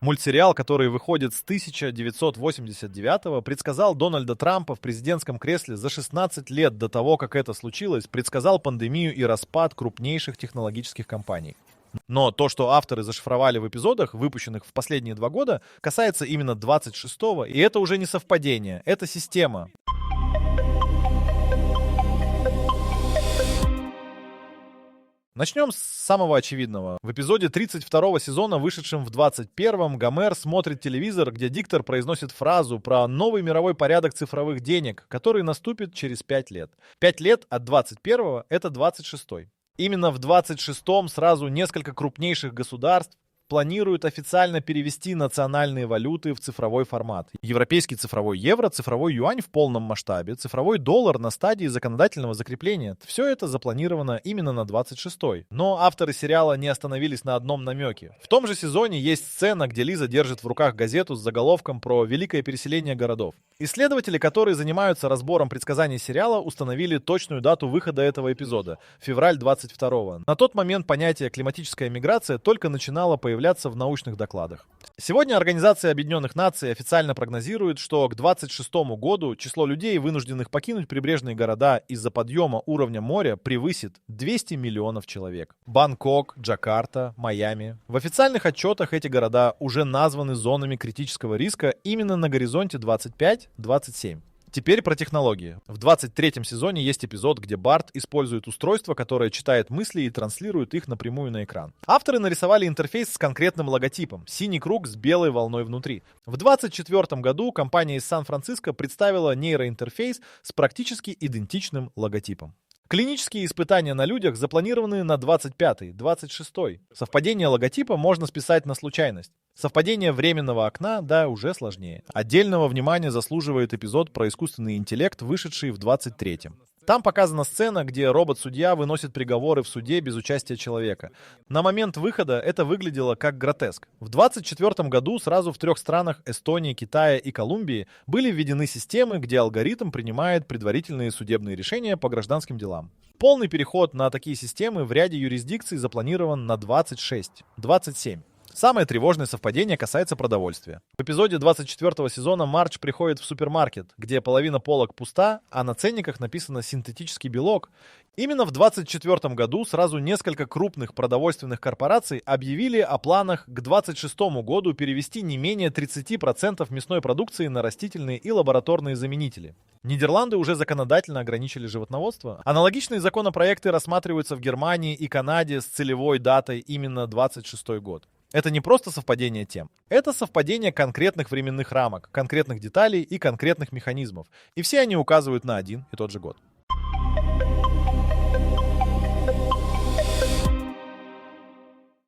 Мультсериал, который выходит с 1989-го, предсказал Дональда Трампа в президентском кресле за 16 лет до того, как это случилось, предсказал пандемию и распад крупнейших технологических компаний. Но то, что авторы зашифровали в эпизодах, выпущенных в последние 2 года, касается именно 26-го, и это уже не совпадение, это система. Начнем с самого очевидного. В эпизоде 32-го сезона, вышедшем в 21-м, Гомер смотрит телевизор, где диктор произносит фразу про новый мировой порядок цифровых денег, который наступит через 5 лет. 5 лет от 21-го — это 26-й. Именно в 26-м сразу несколько крупнейших государств планируют официально перевести национальные валюты в цифровой формат. Европейский цифровой евро, цифровой юань в полном масштабе, цифровой доллар на стадии законодательного закрепления. Все это запланировано именно на 26-й. Но авторы сериала не остановились на одном намеке. В том же сезоне есть сцена, где Лиза держит в руках газету с заголовком про великое переселение городов. Исследователи, которые занимаются разбором предсказаний сериала, установили точную дату выхода этого эпизода — февраль 22-го. На тот момент понятие «климатическая миграция» только начинало появляться в научных докладах. Сегодня Организация Объединенных Наций официально прогнозирует, что к 26 году число людей, вынужденных покинуть прибрежные города из-за подъема уровня моря, превысит 200 миллионов человек. Бангкок, Джакарта, Майами. В официальных отчетах эти города уже названы зонами критического риска именно на горизонте 25-27. Теперь про технологии. В 23-м сезоне есть эпизод, где Барт использует устройство, которое читает мысли и транслирует их напрямую на экран. Авторы нарисовали интерфейс с конкретным логотипом — синий круг с белой волной внутри. В 24-м году компания из Сан-Франциско представила нейроинтерфейс с практически идентичным логотипом. Клинические испытания на людях запланированы на 25-й, 26-й. Совпадение логотипа можно списать на случайность. Совпадение временного окна, да, уже сложнее. Отдельного внимания заслуживает эпизод про искусственный интеллект, вышедший в 23-м. Там показана сцена, где робот-судья выносит приговоры в суде без участия человека. На момент выхода это выглядело как гротеск. В 24 году сразу в 3 странах — Эстонии, Китае и Колумбии — были введены системы, где алгоритм принимает предварительные судебные решения по гражданским делам. Полный переход на такие системы в ряде юрисдикций запланирован на 26-27. Самое тревожное совпадение касается продовольствия. В эпизоде 24-го сезона Мардж приходит в супермаркет, где половина полок пуста, а на ценниках написано «синтетический белок». Именно в 24-м году сразу несколько крупных продовольственных корпораций объявили о планах к 26-му году перевести не менее 30% мясной продукции на растительные и лабораторные заменители. Нидерланды уже законодательно ограничили животноводство. Аналогичные законопроекты рассматриваются в Германии и Канаде с целевой датой именно 26-й год. Это не просто совпадение тем. Это совпадение конкретных временных рамок, конкретных деталей и конкретных механизмов. И все они указывают на один и тот же год.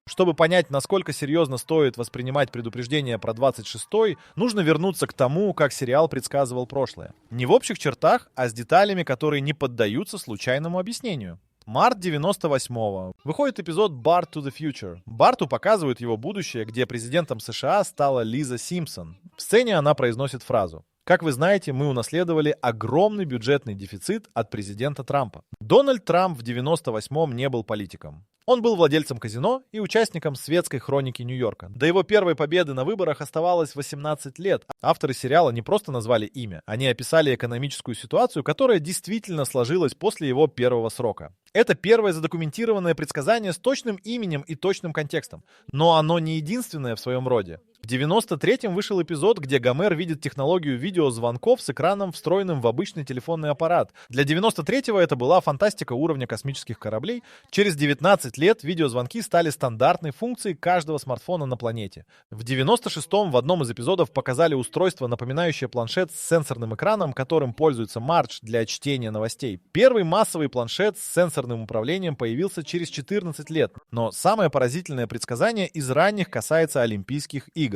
Чтобы понять, насколько серьезно стоит воспринимать предупреждение про 26-й, нужно вернуться к тому, как сериал предсказывал прошлое. Не в общих чертах, а с деталями, которые не поддаются случайному объяснению. Март 98-го. Выходит эпизод «Bart to the Future». Барту показывают его будущее, где президентом США стала Лиза Симпсон. В сцене она произносит фразу: «Как вы знаете, мы унаследовали огромный бюджетный дефицит от президента Трампа». Дональд Трамп в 98-м не был политиком. Он был владельцем казино и участником светской хроники Нью-Йорка. До его первой победы на выборах оставалось 18 лет. Авторы сериала не просто назвали имя, они описали экономическую ситуацию, которая действительно сложилась после его первого срока. Это первое задокументированное предсказание с точным именем и точным контекстом. Но оно не единственное в своем роде. В 93-м вышел эпизод, где Гомер видит технологию видеозвонков с экраном, встроенным в обычный телефонный аппарат. Для 93-го это была фантастика уровня космических кораблей. Через 19 лет видеозвонки стали стандартной функцией каждого смартфона на планете. В 96-м в одном из эпизодов показали устройство, напоминающее планшет с сенсорным экраном, которым пользуется Мардж для чтения новостей. Первый массовый планшет с сенсорным управлением появился через 14 лет. Но самое поразительное предсказание из ранних касается Олимпийских игр.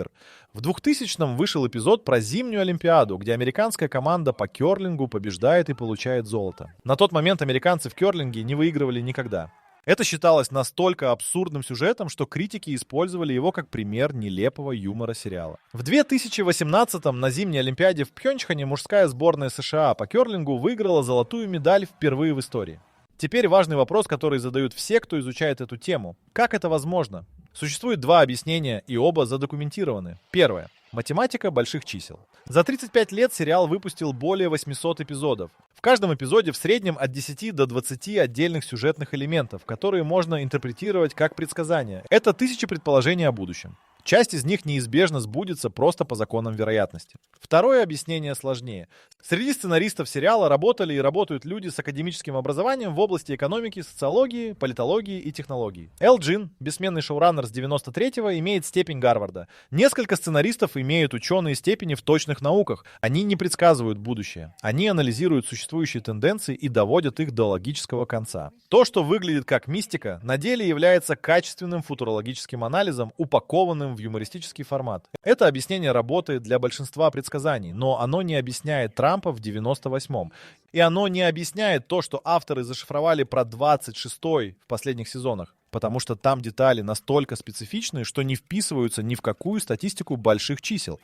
В 2000-м вышел эпизод про зимнюю Олимпиаду, где американская команда по керлингу побеждает и получает золото. На тот момент американцы в керлинге не выигрывали никогда. Это считалось настолько абсурдным сюжетом, что критики использовали его как пример нелепого юмора сериала. В 2018-м на зимней Олимпиаде в Пхёнчхане мужская сборная США по керлингу выиграла золотую медаль впервые в истории. Теперь важный вопрос, который задают все, кто изучает эту тему. Как это возможно? Существует два объяснения, и оба задокументированы. Первое. Математика больших чисел. За 35 лет сериал выпустил более 800 эпизодов. В каждом эпизоде в среднем от 10 до 20 отдельных сюжетных элементов, которые можно интерпретировать как предсказания. Это тысячи предположений о будущем. Часть из них неизбежно сбудется просто по законам вероятности. Второе объяснение сложнее. Среди сценаристов сериала работали и работают люди с академическим образованием в области экономики, социологии, политологии и технологий. Эл Джин, бессменный шоураннер с 93-го, имеет степень Гарварда. Несколько сценаристов имеют ученые степени в точных науках. Они не предсказывают будущее. Они анализируют существующие тенденции и доводят их до логического конца. То, что выглядит как мистика, на деле является качественным футурологическим анализом, упакованным в юмористический формат. Это объяснение работает для большинства предсказаний, но оно не объясняет Трампа в 98-м. И оно не объясняет то, что авторы зашифровали про 26-й в последних сезонах, потому что там детали настолько специфичные, что не вписываются ни в какую статистику больших чисел.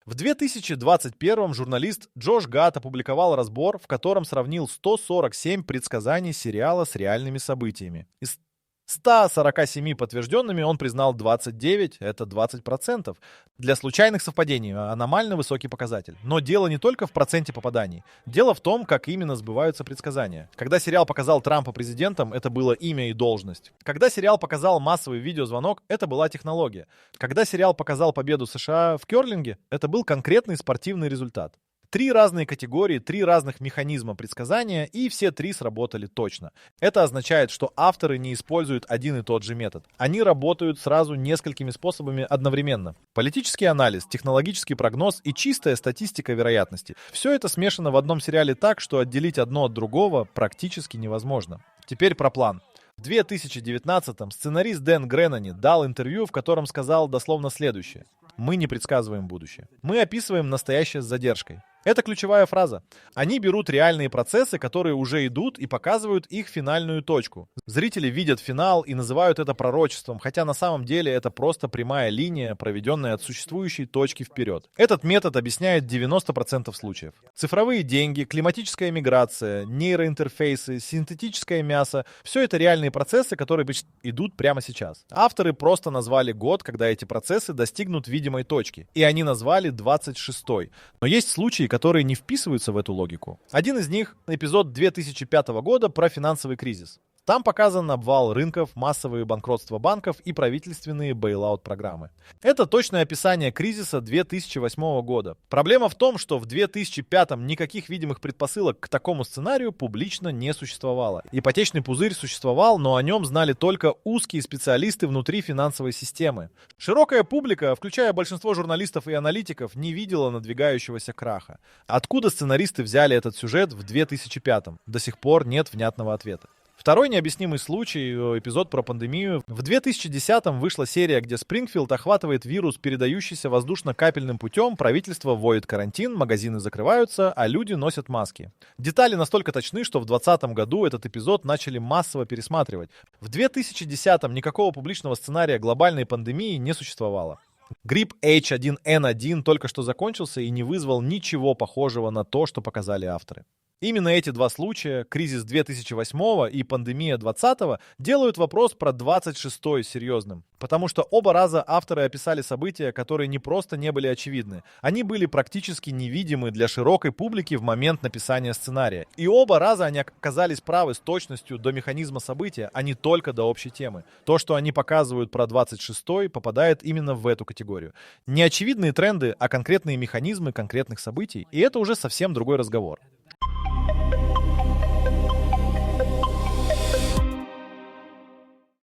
В 2021 журналист Джош Гатт опубликовал разбор, в котором сравнил 147 предсказаний сериала с реальными событиями. Из 147 подтвержденными он признал 29, это 20%. Для случайных совпадений аномально высокий показатель. Но дело не только в проценте попаданий. Дело в том, как именно сбываются предсказания. Когда сериал показал Трампа президентом, это было имя и должность. Когда сериал показал массовый видеозвонок, это была технология. Когда сериал показал победу США в керлинге, это был конкретный спортивный результат. 3 разные категории, 3 разных механизма предсказания, и все 3 сработали точно. Это означает, что авторы не используют один и тот же метод. Они работают сразу несколькими способами одновременно. Политический анализ, технологический прогноз и чистая статистика вероятности. Все это смешано в одном сериале так, что отделить одно от другого практически невозможно. Теперь про план. В 2019-м сценарист Дэн Гренони дал интервью, в котором сказал дословно следующее. Мы не предсказываем будущее. Мы описываем настоящее с задержкой. Это ключевая фраза. Они берут реальные процессы, которые уже идут, и показывают их финальную точку. Зрители видят финал и называют это пророчеством, хотя на самом деле это просто прямая линия, проведенная от существующей точки вперед. Этот метод объясняет 90% случаев. Цифровые деньги, климатическая миграция, нейроинтерфейсы, синтетическое мясо – все это реальные процессы, которые идут прямо сейчас. Авторы просто назвали год, когда эти процессы достигнут видимой точки, и они назвали 26-й. Но есть случаи, которые не вписываются в эту логику. Один из них — эпизод 2005 года про финансовый кризис. Там показан обвал рынков, массовые банкротства банков и правительственные бейлаут-программы. Это точное описание кризиса 2008 года. Проблема в том, что в 2005-м никаких видимых предпосылок к такому сценарию публично не существовало. Ипотечный пузырь существовал, но о нем знали только узкие специалисты внутри финансовой системы. Широкая публика, включая большинство журналистов и аналитиков, не видела надвигающегося краха. Откуда сценаристы взяли этот сюжет в 2005-м? До сих пор нет внятного ответа. Второй необъяснимый случай, эпизод про пандемию. В 2010-м вышла серия, где Спрингфилд охватывает вирус, передающийся воздушно-капельным путем, правительство вводит карантин, магазины закрываются, а люди носят маски. Детали настолько точны, что в 2020 году этот эпизод начали массово пересматривать. В 2010-м никакого публичного сценария глобальной пандемии не существовало. Грипп H1N1 только что закончился и не вызвал ничего похожего на то, что показали авторы. Именно эти два случая, кризис 2008 и пандемия 2020, делают вопрос про 26-й серьезным. Потому что оба раза авторы описали события, которые не просто не были очевидны. Они были практически невидимы для широкой публики в момент написания сценария. И оба раза они оказались правы с точностью до механизма события, а не только до общей темы. То, что они показывают про 26-й, попадает именно в эту категорию. Не очевидные тренды, а конкретные механизмы конкретных событий. И это уже совсем другой разговор.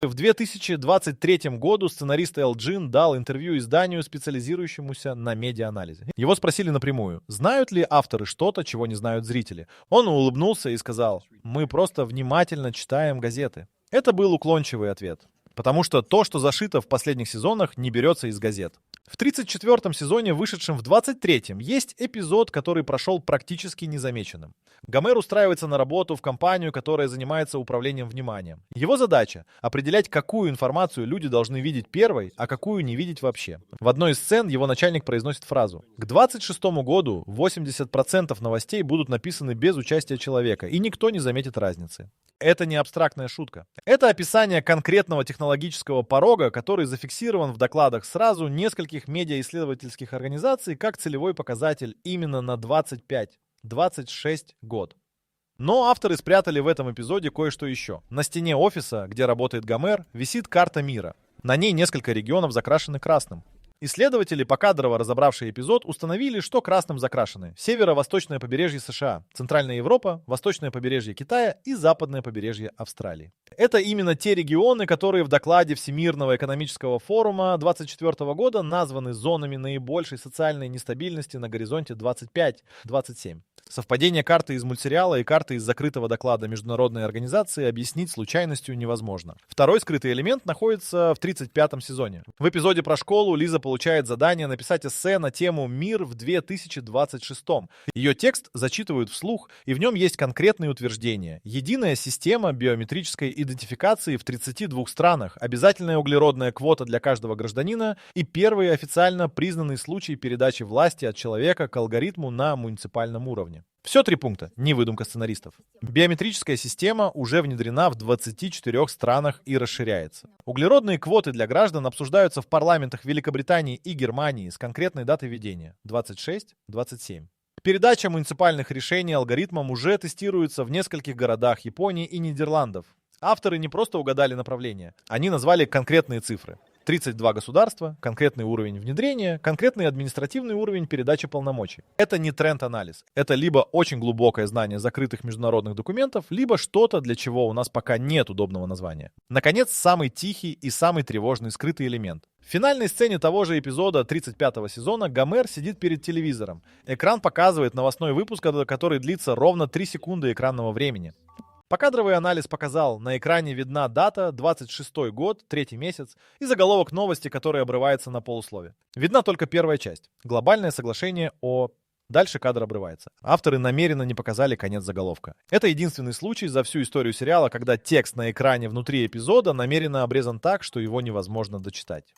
В 2023 году сценарист Эл Джин дал интервью изданию, специализирующемуся на медиаанализе. Его спросили напрямую, знают ли авторы что-то, чего не знают зрители. Он улыбнулся и сказал, мы просто внимательно читаем газеты. Это был уклончивый ответ. Потому что то, что зашито в последних сезонах, не берется из газет. В 34-м сезоне, вышедшем в 23-м, есть эпизод, который прошел практически незамеченным. Гомер устраивается на работу в компанию, которая занимается управлением вниманием. Его задача — определять, какую информацию люди должны видеть первой, а какую не видеть вообще. В одной из сцен его начальник произносит фразу: «К 26 году 80% новостей будут написаны без участия человека, и никто не заметит разницы». Это не абстрактная шутка. Это описание конкретного технологического порога, который зафиксирован в докладах сразу нескольких медиаисследовательских организаций как целевой показатель именно на 25-26 год. Но авторы спрятали в этом эпизоде кое-что еще. На стене офиса, где работает Гомер, висит карта мира. На ней несколько регионов закрашены красным. Исследователи, покадрово разобравшие эпизод, установили, что красным закрашены северо-восточное побережье США, Центральная Европа, восточное побережье Китая и западное побережье Австралии. Это именно те регионы, которые в докладе Всемирного экономического форума 2024 года названы зонами наибольшей социальной нестабильности на горизонте 25-27. Совпадение карты из мультсериала и карты из закрытого доклада международной организации объяснить случайностью невозможно. Второй скрытый элемент находится в 35-м сезоне. В эпизоде про школу Лиза получает задание написать эссе на тему «Мир в 2026». Ее текст зачитывают вслух, и в нем есть конкретные утверждения. Единая система биометрической идентификации в 32 странах, обязательная углеродная квота для каждого гражданина и первый официально признанный случай передачи власти от человека к алгоритму на муниципальном уровне. Все 3 пункта, не выдумка сценаристов. Биометрическая система уже внедрена в 24 странах и расширяется. Углеродные квоты для граждан обсуждаются в парламентах Великобритании и Германии с конкретной датой введения — 26-27. Передача муниципальных решений алгоритмам уже тестируется в нескольких городах Японии и Нидерландов. Авторы не просто угадали направление, они назвали конкретные цифры. 32 государства, конкретный уровень внедрения, конкретный административный уровень передачи полномочий. Это не тренд-анализ. Это либо очень глубокое знание закрытых международных документов, либо что-то, для чего у нас пока нет удобного названия. Наконец, самый тихий и самый тревожный скрытый элемент. В финальной сцене того же эпизода 35-го сезона Гомер сидит перед телевизором. Экран показывает новостной выпуск, который длится ровно 3 секунды экранного времени. Покадровый анализ показал, на экране видна дата, 26-й год, 3-й месяц, и заголовок новости, который обрывается на полуслове. Видна только первая часть. Глобальное соглашение о... Дальше кадр обрывается. Авторы намеренно не показали конец заголовка. Это единственный случай за всю историю сериала, когда текст на экране внутри эпизода намеренно обрезан так, что его невозможно дочитать.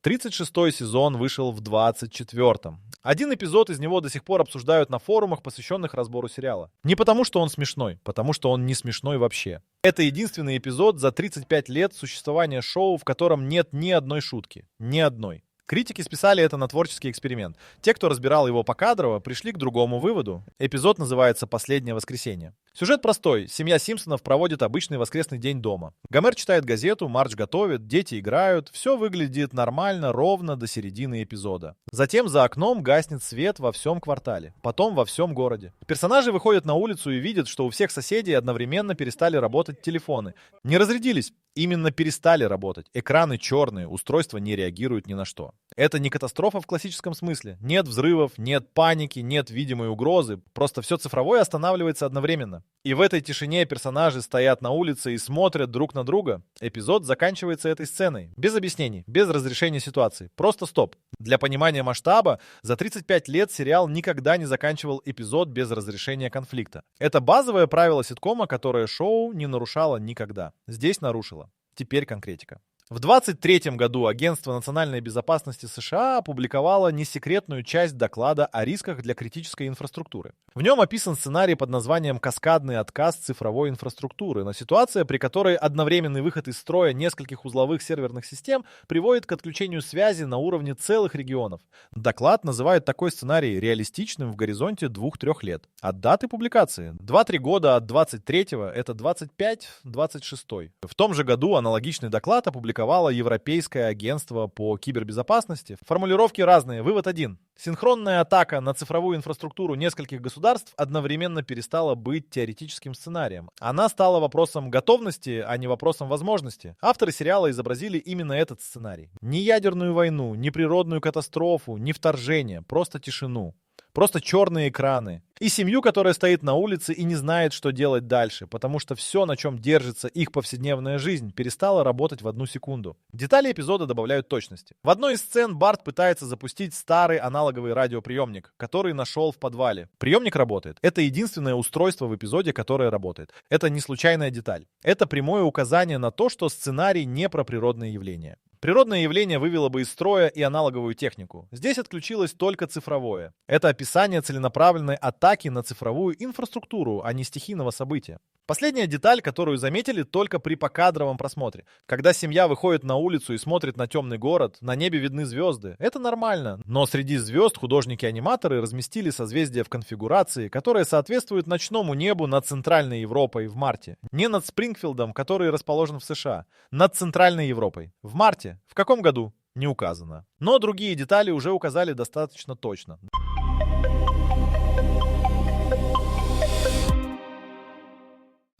36-й сезон вышел в 24-м. Один эпизод из него до сих пор обсуждают на форумах, посвященных разбору сериала. Не потому, что он смешной, потому что он не смешной вообще. Это единственный эпизод за 35 лет существования шоу, в котором нет ни одной шутки. Ни одной. Критики списали это на творческий эксперимент. Те, кто разбирал его покадрово, пришли к другому выводу. Эпизод называется «Последнее воскресенье». Сюжет простой. Семья Симпсонов проводит обычный воскресный день дома. Гомер читает газету, Мардж готовит, дети играют. Все выглядит нормально ровно до середины эпизода. Затем за окном гаснет свет во всем квартале. Потом во всем городе. Персонажи выходят на улицу и видят, что у всех соседей одновременно перестали работать телефоны. Не разрядились. Именно перестали работать. Экраны черные, устройства не реагируют ни на что. Это не катастрофа в классическом смысле. Нет взрывов, нет паники, нет видимой угрозы. Просто все цифровое останавливается одновременно. И в этой тишине персонажи стоят на улице и смотрят друг на друга. Эпизод заканчивается этой сценой. Без объяснений, без разрешения ситуации. Просто стоп. Для понимания масштаба, за 35 лет сериал никогда не заканчивал эпизод без разрешения конфликта. Это базовое правило ситкома, которое шоу не нарушало никогда. Здесь нарушило. Теперь конкретика. В 23-м году Агентство национальной безопасности США опубликовало несекретную часть доклада о рисках для критической инфраструктуры. В нем описан сценарий под названием «Каскадный отказ цифровой инфраструктуры», на ситуация, при которой одновременный выход из строя нескольких узловых серверных систем приводит к отключению связи на уровне целых регионов. Доклад называет такой сценарий реалистичным в горизонте 2-3 лет. От даты публикации 2-3 года от 23-го — это 25-26. В том же году аналогичный доклад опубликовало Европейское агентство по кибербезопасности. Формулировки разные. Вывод один. Синхронная атака на цифровую инфраструктуру нескольких государств одновременно перестала быть теоретическим сценарием. Она стала вопросом готовности, а не вопросом возможности. Авторы сериала изобразили именно этот сценарий. Не ядерную войну, не природную катастрофу, не вторжение, просто тишину. Просто черные экраны. И семью, которая стоит на улице и не знает, что делать дальше, потому что все, на чем держится их повседневная жизнь, перестало работать в одну секунду. Детали эпизода добавляют точности. В одной из сцен Барт пытается запустить старый аналоговый радиоприемник, который нашел в подвале. Приемник работает. Это единственное устройство в эпизоде, которое работает. Это не случайная деталь. Это прямое указание на то, что сценарий не про природные явления. Природное явление вывело бы из строя и аналоговую технику. Здесь отключилось только цифровое. Это описание целенаправленной атаки на цифровую инфраструктуру, а не стихийного события. Последняя деталь, которую заметили только при покадровом просмотре. Когда семья выходит на улицу и смотрит на темный город, на небе видны звезды. Это нормально. Но среди звезд художники-аниматоры разместили созвездия в конфигурации, которая соответствует ночному небу над Центральной Европой в марте. Не над Спрингфилдом, который расположен в США. Над Центральной Европой. В марте. В каком году? Не указано. Но другие детали уже указали достаточно точно.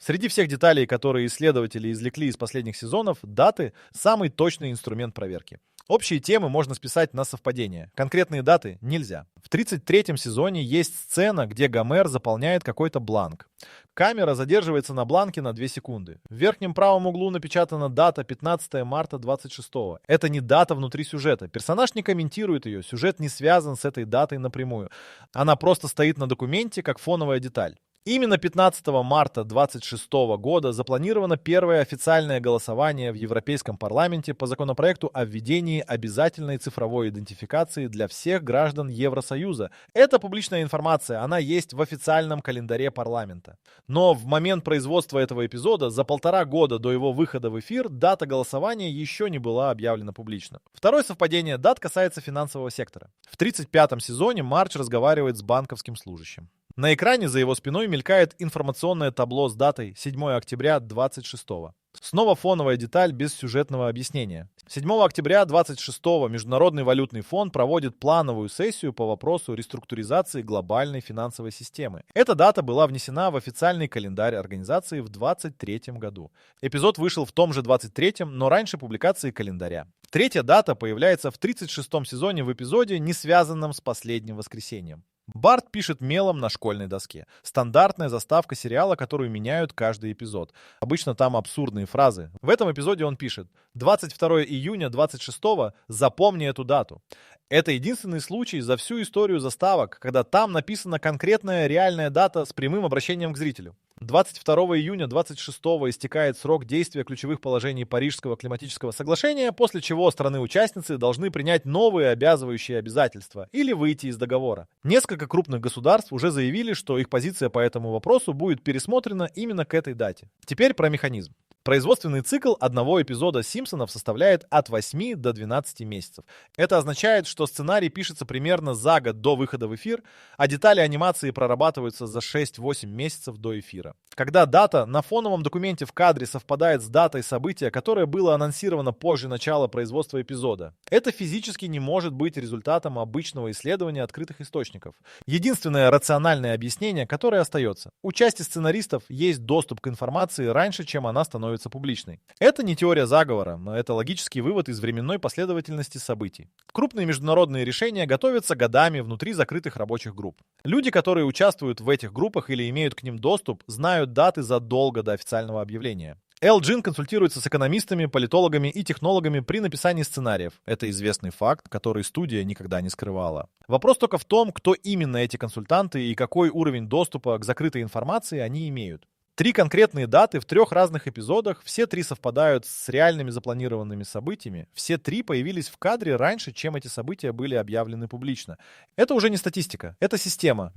Среди всех деталей, которые исследователи извлекли из последних сезонов, даты – самый точный инструмент проверки. Общие темы можно списать на совпадения. Конкретные даты нельзя. В 33-м сезоне есть сцена, где Гомер заполняет какой-то бланк. Камера задерживается на бланке на 2 секунды. В верхнем правом углу напечатана дата 15 марта 26-го. Это не дата внутри сюжета. Персонаж не комментирует ее. Сюжет не связан с этой датой напрямую. Она просто стоит на документе как фоновая деталь. Именно 15 марта 2026 года запланировано первое официальное голосование в Европейском парламенте по законопроекту о введении обязательной цифровой идентификации для всех граждан Евросоюза. Это публичная информация, она есть в официальном календаре парламента. Но в момент производства этого эпизода, за 1,5 года до его выхода в эфир, дата голосования еще не была объявлена публично. Второе совпадение дат касается финансового сектора. В 35-м сезоне Марч разговаривает с банковским служащим. На экране за его спиной мелькает информационное табло с датой 7 октября 26-го. Снова фоновая деталь без сюжетного объяснения. 7 октября 26-го Международный валютный фонд проводит плановую сессию по вопросу реструктуризации глобальной финансовой системы. Эта дата была внесена в официальный календарь организации в 23 году. Эпизод вышел в том же 23-м, но раньше публикации календаря. Третья дата появляется в 36-м сезоне в эпизоде, не связанном с последним воскресеньем. Барт пишет мелом на школьной доске. Стандартная заставка сериала, которую меняют каждый эпизод. Обычно там абсурдные фразы. В этом эпизоде он пишет: 22 июня 26-го, запомни эту дату. Это единственный случай за всю историю заставок, когда там написана конкретная реальная дата с прямым обращением к зрителю. 22 июня 26-го истекает срок действия ключевых положений Парижского климатического соглашения, после чего страны-участницы должны принять новые обязывающие обязательства или выйти из договора. Несколько крупных государств уже заявили, что их позиция по этому вопросу будет пересмотрена именно к этой дате. Теперь про механизм. Производственный цикл одного эпизода «Симпсонов» составляет от 8 до 12 месяцев. Это означает, что сценарий пишется примерно за год до выхода в эфир, а детали анимации прорабатываются за 6-8 месяцев до эфира. Когда дата на фоновом документе в кадре совпадает с датой события, которое было анонсировано позже начала производства эпизода, это физически не может быть результатом обычного исследования открытых источников. Единственное рациональное объяснение, которое остается: у части сценаристов есть доступ к информации раньше, чем она становится публичной. Это не теория заговора, но это логический вывод из временной последовательности событий. Крупные международные решения готовятся годами внутри закрытых рабочих групп. Люди, которые участвуют в этих группах или имеют к ним доступ, знают даты задолго до официального объявления. Эл Джин консультируется с экономистами, политологами и технологами при написании сценариев. Это известный факт, который студия никогда не скрывала. Вопрос только в том, кто именно эти консультанты и какой уровень доступа к закрытой информации они имеют. 3 конкретные даты в 3 разных эпизодах, все 3 совпадают с реальными запланированными событиями, все 3 появились в кадре раньше, чем эти события были объявлены публично. Это уже не статистика, это система.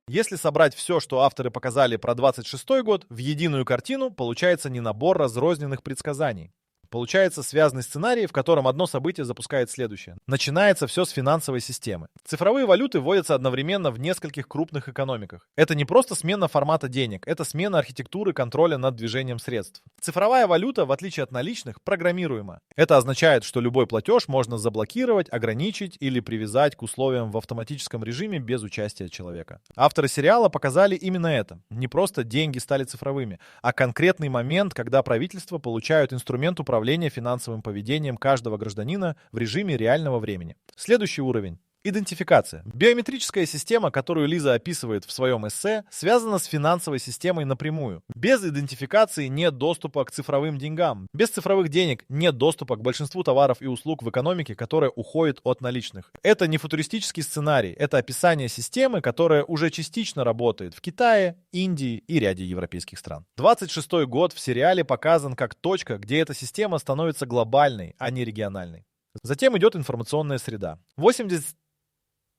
Если собрать все, что авторы показали про 26-й год, в единую картину, получается не набор разрозненных предсказаний. Получается связанный сценарий, в котором одно событие запускает следующее. Начинается все с финансовой системы. Цифровые валюты вводятся одновременно в нескольких крупных экономиках. Это не просто смена формата денег, это смена архитектуры контроля над движением средств. Цифровая валюта, в отличие от наличных, программируема. Это означает, что любой платеж можно заблокировать, ограничить или привязать к условиям в автоматическом режиме без участия человека. Авторы сериала показали именно это. Не просто деньги стали цифровыми, а конкретный момент, когда правительства получают инструмент управления управления финансовым поведением каждого гражданина в режиме реального времени. Следующий уровень. Идентификация. Биометрическая система, которую Лиза описывает в своем эссе, связана с финансовой системой напрямую. Без идентификации нет доступа к цифровым деньгам. Без цифровых денег нет доступа к большинству товаров и услуг в экономике, которая уходит от наличных. Это не футуристический сценарий, это описание системы, которая уже частично работает в Китае, Индии и ряде европейских стран. 26-й год в сериале показан как точка, где эта система становится глобальной, а не региональной. Затем идет информационная среда.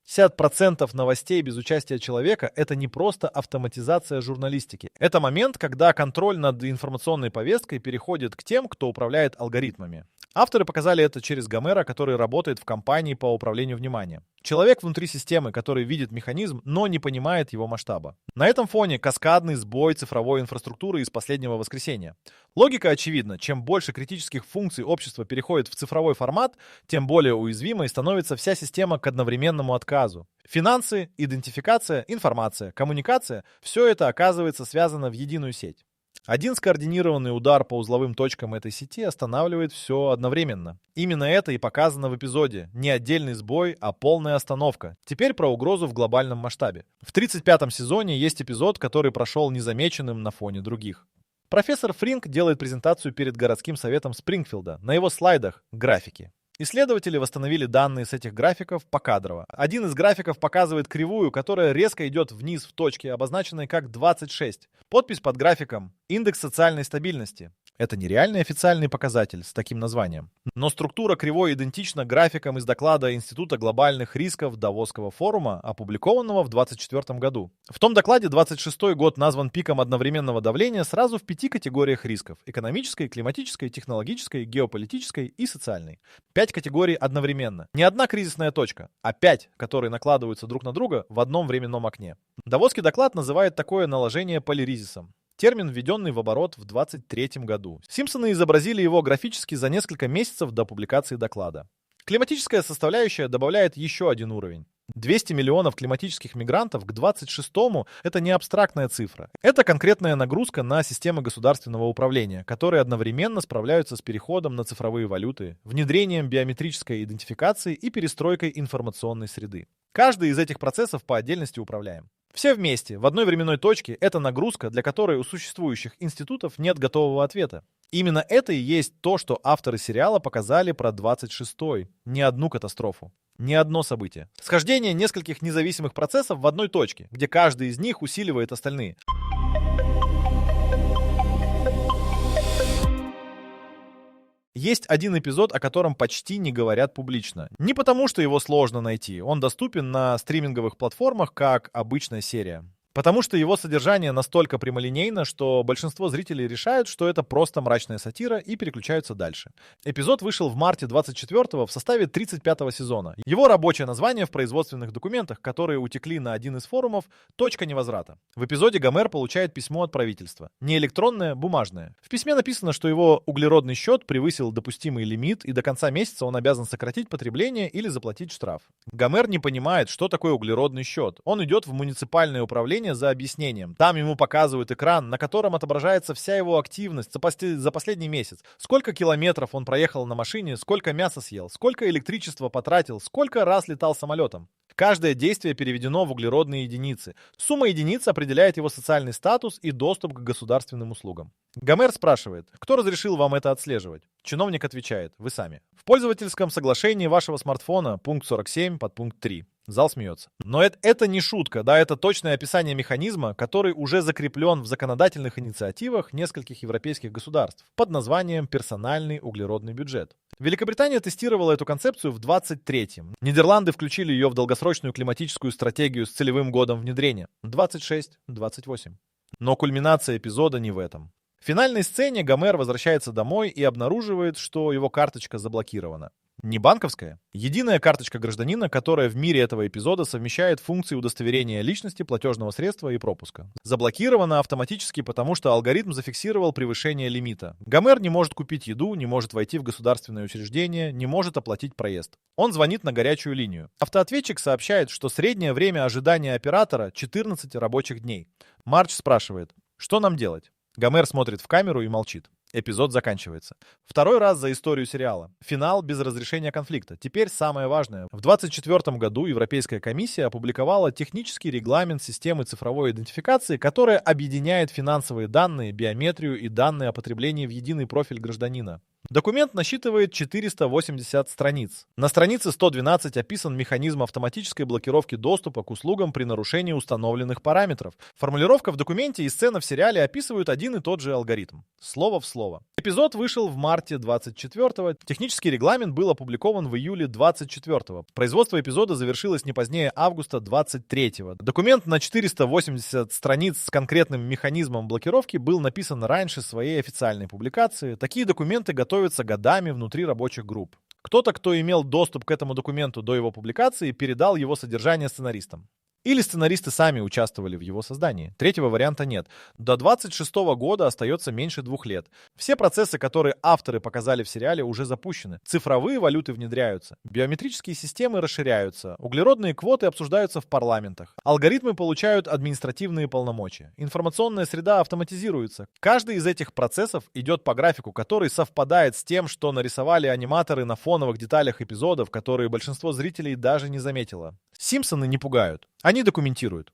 50% новостей без участия человека — это не просто автоматизация журналистики. Это момент, когда контроль над информационной повесткой переходит к тем, кто управляет алгоритмами. Авторы показали это через Гомера, который работает в компании по управлению вниманием. Человек внутри системы, который видит механизм, но не понимает его масштаба. На этом фоне каскадный сбой цифровой инфраструктуры из последнего воскресенья. Логика очевидна. Чем больше критических функций общества переходит в цифровой формат, тем более уязвимой становится вся система к одновременному отказу. Финансы, идентификация, информация, коммуникация — все это оказывается связано в единую сеть. Один скоординированный удар по узловым точкам этой сети останавливает все одновременно. Именно это и показано в эпизоде. Не отдельный сбой, а полная остановка. Теперь про угрозу в глобальном масштабе. В 35-м сезоне есть эпизод, который прошел незамеченным на фоне других. Профессор Фринк делает презентацию перед городским советом Спрингфилда. На его слайдах графики. Исследователи восстановили данные с этих графиков покадрово. Один из графиков показывает кривую, которая резко идет вниз в точке, обозначенной как 26. Подпись под графиком «Индекс социальной стабильности». Это нереальный официальный показатель с таким названием. Но структура кривой идентична графикам из доклада Института глобальных рисков Давосского форума, опубликованного в 2024 году. В том докладе 26-й год назван пиком одновременного давления сразу в 5 категориях рисков: экономической, климатической, технологической, геополитической и социальной. 5 категорий одновременно. Не одна кризисная точка, а 5, которые накладываются друг на друга в одном временном окне. Давосский доклад называет такое наложение полиризисом. Термин, введенный в оборот в 2023 году. Симпсоны изобразили его графически за несколько месяцев до публикации доклада. Климатическая составляющая добавляет еще один уровень. 200 миллионов климатических мигрантов к 26-му — это не абстрактная цифра. Это конкретная нагрузка на системы государственного управления, которые одновременно справляются с переходом на цифровые валюты, внедрением биометрической идентификации и перестройкой информационной среды. Каждый из этих процессов по отдельности управляем. Все вместе, в одной временной точке, это нагрузка, для которой у существующих институтов нет готового ответа. Именно это и есть то, что авторы сериала показали про 26-й. Не одну катастрофу. Не одно событие. Схождение нескольких независимых процессов в одной точке, где каждый из них усиливает остальные. Есть один эпизод, о котором почти не говорят публично. Не потому, что его сложно найти. Он доступен на стриминговых платформах, как обычная серия. Потому что его содержание настолько прямолинейно, что большинство зрителей решают, что это просто мрачная сатира, и переключаются дальше. Эпизод вышел в марте 24-го в составе 35-го сезона. Его рабочее название в производственных документах, которые утекли на один из форумов, «Точка невозврата». В эпизоде Гомер получает письмо от правительства. Не электронное, бумажное. В письме написано, что его углеродный счет превысил допустимый лимит, и до конца месяца он обязан сократить потребление или заплатить штраф. Гомер не понимает, что такое углеродный счет. Он идет в муниципальное управление за объяснением. Там ему показывают экран, на котором отображается вся его активность за последний месяц. Сколько километров он проехал на машине, сколько мяса съел, сколько электричества потратил, сколько раз летал самолетом. Каждое действие переведено в углеродные единицы. Сумма единиц определяет его социальный статус и доступ к государственным услугам. Гомер спрашивает: кто разрешил вам это отслеживать? Чиновник отвечает: вы сами. В пользовательском соглашении вашего смартфона, пункт 47, подпункт 3. Зал смеется. Но это не шутка, да, это точное описание механизма, который уже закреплен в законодательных инициативах нескольких европейских государств под названием «Персональный углеродный бюджет». Великобритания тестировала эту концепцию в 23-м. Нидерланды включили ее в долгосрочную климатическую стратегию с целевым годом внедрения — 26-28. Но кульминация эпизода не в этом. В финальной сцене Гомер возвращается домой и обнаруживает, что его карточка заблокирована. Не банковская. Единая карточка гражданина, которая в мире этого эпизода совмещает функции удостоверения личности, платежного средства и пропуска. Заблокирована автоматически, потому что алгоритм зафиксировал превышение лимита. Гомер не может купить еду, не может войти в государственное учреждение, не может оплатить проезд. Он звонит на горячую линию. Автоответчик сообщает, что среднее время ожидания оператора 14 рабочих дней. Марч спрашивает: что нам делать? Гомер смотрит в камеру и молчит. Эпизод заканчивается. Второй раз за историю сериала. Финал без разрешения конфликта. Теперь самое важное. В 2024 году Европейская комиссия опубликовала технический регламент системы цифровой идентификации, которая объединяет финансовые данные, биометрию и данные о потреблении в единый профиль гражданина. Документ насчитывает 480 страниц. На странице 112 описан механизм автоматической блокировки доступа к услугам при нарушении установленных параметров. Формулировка в документе и сцена в сериале описывают один и тот же алгоритм. Слово в слово. Эпизод вышел в марте 24-го. Технический регламент был опубликован в июле 24-го. Производство эпизода завершилось не позднее августа 23-го. Документ на 480 страниц с конкретным механизмом блокировки был написан раньше своей официальной публикации. Такие документы готовятся годами внутри рабочих групп. Кто-то, кто имел доступ к этому документу до его публикации, передал его содержание сценаристам. Или сценаристы сами участвовали в его создании. Третьего варианта нет. До 26 года остается меньше 2 лет. Все процессы, которые авторы показали в сериале, уже запущены. Цифровые валюты внедряются. Биометрические системы расширяются. Углеродные квоты обсуждаются в парламентах. Алгоритмы получают административные полномочия. Информационная среда автоматизируется. Каждый из этих процессов идет по графику, который совпадает с тем, что нарисовали аниматоры на фоновых деталях эпизодов, которые большинство зрителей даже не заметило. Симпсоны не пугают. Они документируют.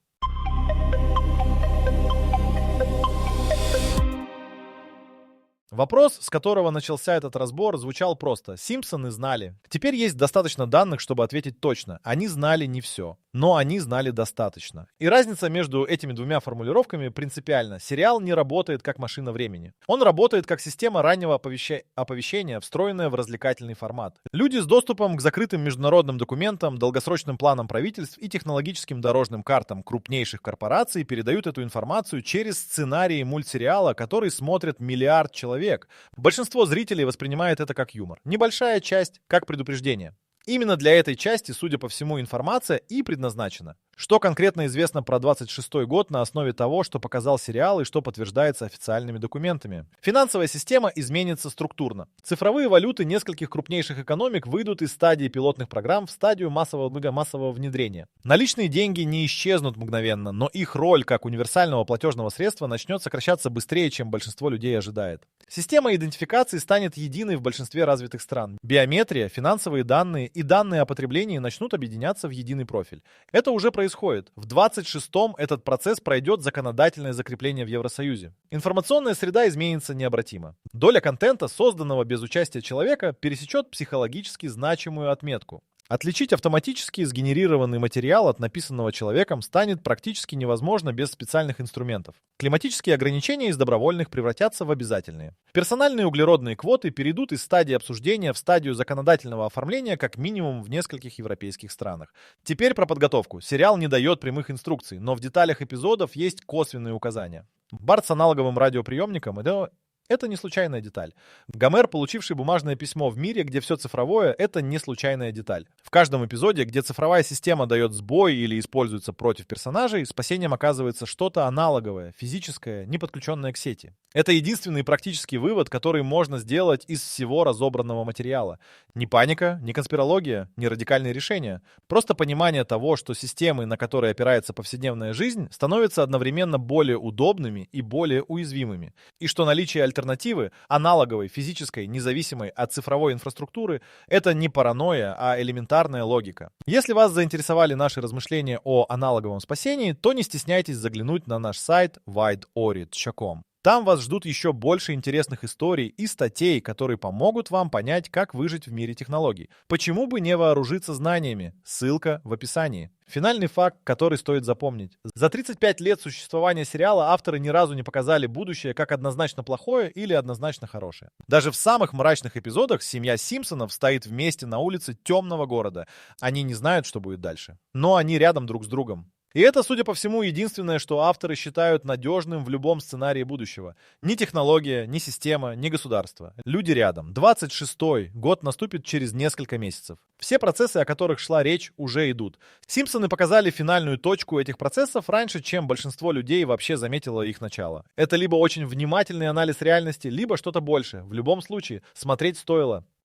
Вопрос, с которого начался этот разбор, звучал просто. Симпсоны знали. Теперь есть достаточно данных, чтобы ответить точно. Они знали не все, но они знали достаточно. И разница между этими двумя формулировками принципиальна. Сериал не работает как машина времени. Он работает как система раннего оповещения, встроенная в развлекательный формат. Люди с доступом к закрытым международным документам, долгосрочным планам правительств и технологическим дорожным картам крупнейших корпораций передают эту информацию через сценарии мультсериала, который смотрят миллиард человек. Большинство зрителей воспринимает это как юмор. Небольшая часть как предупреждение. Именно для этой части, судя по всему, информация и предназначена. Что конкретно известно про 26-й год на основе того, что показал сериал и что подтверждается официальными документами? Финансовая система изменится структурно. Цифровые валюты нескольких крупнейших экономик выйдут из стадии пилотных программ в стадию массового внедрения. Наличные деньги не исчезнут мгновенно, но их роль как универсального платежного средства начнет сокращаться быстрее, чем большинство людей ожидает. Система идентификации станет единой в большинстве развитых стран. Биометрия, финансовые данные и данные о потреблении начнут объединяться в единый профиль. Это уже происходит. В 26-м этот процесс пройдет законодательное закрепление в Евросоюзе. Информационная среда изменится необратимо. Доля контента, созданного без участия человека, пересечет психологически значимую отметку. Отличить автоматически сгенерированный материал от написанного человеком станет практически невозможно без специальных инструментов. Климатические ограничения из добровольных превратятся в обязательные. Персональные углеродные квоты перейдут из стадии обсуждения в стадию законодательного оформления как минимум в нескольких европейских странах. Теперь про подготовку. Сериал не дает прямых инструкций, но в деталях эпизодов есть косвенные указания. Барт с аналоговым радиоприемником — это не случайная деталь. Гомер, получивший бумажное письмо в мире, где все цифровое, это не случайная деталь. В каждом эпизоде, где цифровая система дает сбой или используется против персонажей, спасением оказывается что-то аналоговое, физическое, не подключенное к сети. Это единственный практический вывод, который можно сделать из всего разобранного материала. Ни паника, ни конспирология, ни радикальные решения. Просто понимание того, что системы, на которые опирается повседневная жизнь, становятся одновременно более удобными и более уязвимыми. И что наличие альтернативы, аналоговой, физической, независимой от цифровой инфраструктуры, это не паранойя, а элементарная логика. Если вас заинтересовали наши размышления о аналоговом спасении, то не стесняйтесь заглянуть на наш сайт wideorit.com. Там вас ждут еще больше интересных историй и статей, которые помогут вам понять, как выжить в мире технологий. Почему бы не вооружиться знаниями? Ссылка в описании. Финальный факт, который стоит запомнить. За 35 лет существования сериала авторы ни разу не показали будущее как однозначно плохое или однозначно хорошее. Даже в самых мрачных эпизодах семья Симпсонов стоит вместе на улице темного города. Они не знают, что будет дальше. Но они рядом друг с другом. И это, судя по всему, единственное, что авторы считают надежным в любом сценарии будущего. Ни технология, ни система, ни государство. Люди рядом. 26-й год наступит через несколько месяцев. Все процессы, о которых шла речь, уже идут. Симпсоны показали финальную точку этих процессов раньше, чем большинство людей вообще заметило их начало. Это либо очень внимательный анализ реальности, либо что-то большее. В любом случае, смотреть стоило.